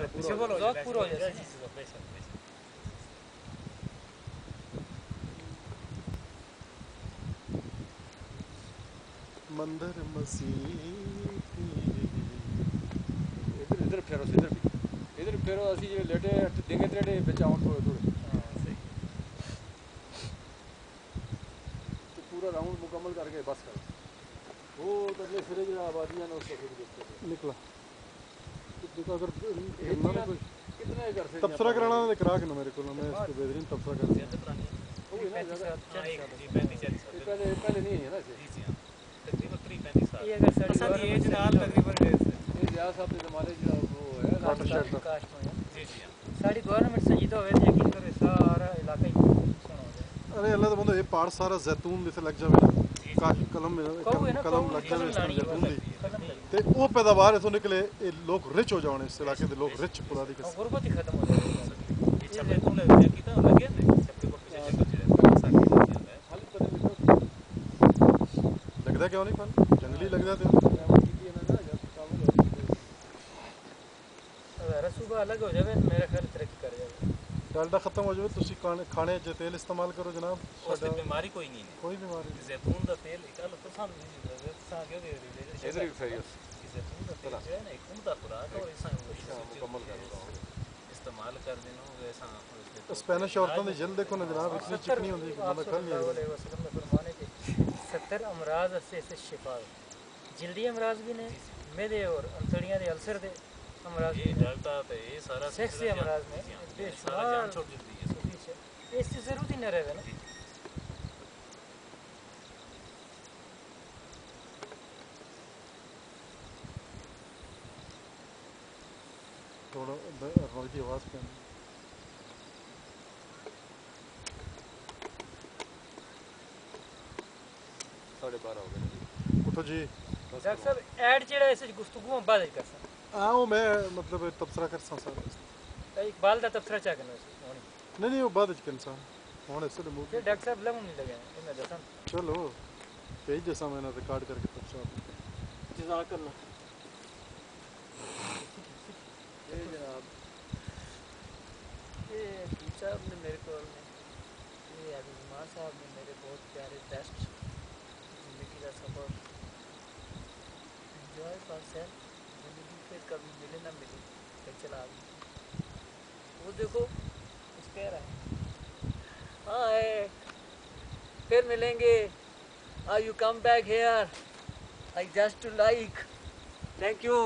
ज़ौक़ पूरा हो जाए। मंदिर मस्जिद इधर फेरो इधर फेरो असी जो लेटे देंगे तेरे बिच आउं थोड़े थोड़े तो पूरा राउंड मुकम्मल करके बस कर वो तकले फिर जो आबादियां ने उसको फिर निकला देखो अगर कितने कर सकते तबसरा कराना है करा के ना मेरे को मैं इसको बेहतरीन तबसरा कर दिया पहले नहीं है ना तकरीबन 35 साल ये अगर साड़ी ये जनाब तकरीबन ये रियाज साहब के ज़माने जो वो है कास्ट शर्ट कास्ट में जी जी साड़ी गवर्नमेंट संजीदा होवे तो यकीन करो सारा इलाका ही सोना हो जाए। अरे अल्लाह तो बंदो ये पहाड़ सारा जैतून जैसे लग जावे ना कलम कलम लग जावे इस तरह जैतून दी ते वो पैदावार इथों निकले ये लोग रिच हो जाने इस इलाके दे लोग रिच पूरा दी किस्म गुरबत ही खत्म हो जाए। ये छप्पे को लगे की तो लगे ने छप्पे को पीछे जंगल चले सारी होता है खाली पता नहीं लगदा क्यों नहीं पन जंगली लगदा ते अगर सुबह अलग हो जाए मेरा ख्याल तरक्की कर जाए। डालडा खत्म हो जाए तुसी खाने च तेल इस्तेमाल करो जनाब उस बीमारी कोई नहीं है कोई बीमारी जैतून का तेल इकल तो साम नहीं सा क्यों दे रही है इधर ही सही है जैतून का तेल जो है ना एक उम्दा खुराक और ऐसा मुकम्मल कर रहा हूं इस्तेमाल कर देना वैसा स्पेनिश औरतों की जल्द देखो ना जनाब इतनी चिकनी होती है बंदा खा नहीं सकता। 70 अमराज से शिफा जल्दी अमराज भी ने मेदे और अंतड़ियां दे अल्सर दे अमराज ये डलता है ये सारा सेक्स से अमराज में सारा जान छोड़ देती है इससे जरूरत ही न रहे ना। थोड़ा रोज की आवाज़ पे 12:30 हो गए उठो जी डॉक्टर साहब ऐड जेड़ा इस गुफ्तगू बाद कर सकते हाँ वो मैं मतलब तबसरा कर सकता इकबाल का तबसरा चा करना नहीं वो बाद च इंसान हुन इस रिमूव फिर डॉक्टर साहब लम नहीं लगे मैं दसा चलो पेज जैसा मैंने रिकॉर्ड करके तबसरा जज़ाकल्लाह। ये जनाब ये पीर साहब ने मेरे को ये अजीज़ साहब ने मेरे बहुत प्यारे बेस्ट ज़िंदगी का सफ़र एंजॉय फॉर सेल्फ ज़िंदगी फिर कभी मिले ना मिले फिर चला गई वो देखो कुछ कह रहा है हाँ है फिर मिलेंगे you come back here I just to like thank you.